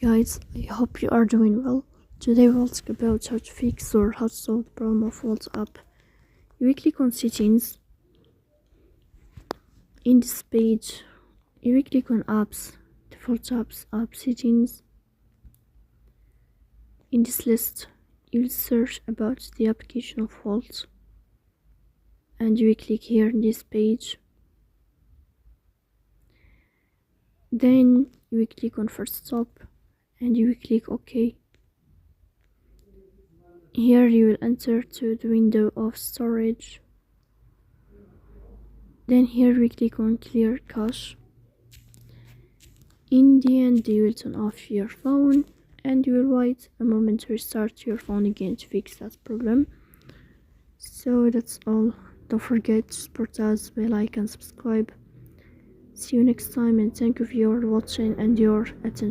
Guys, I hope you are doing well. Today we'll talk about how to fix or how to solve the problem of Wolt app. You will click on settings. In this page, you will click on apps, default apps, app settings. In this list, you will search about the application of Wolt, and you will click here in this page. Then you will click on first stop and you will click OK. Here you will enter to the window of storage. Then here we click on clear cache. In the end, you will turn off your phone and you will wait a moment to restart your phone again to fix that problem. So that's all. Don't forget to support us by like and subscribe. See you next time, and thank you for your watching and your attention.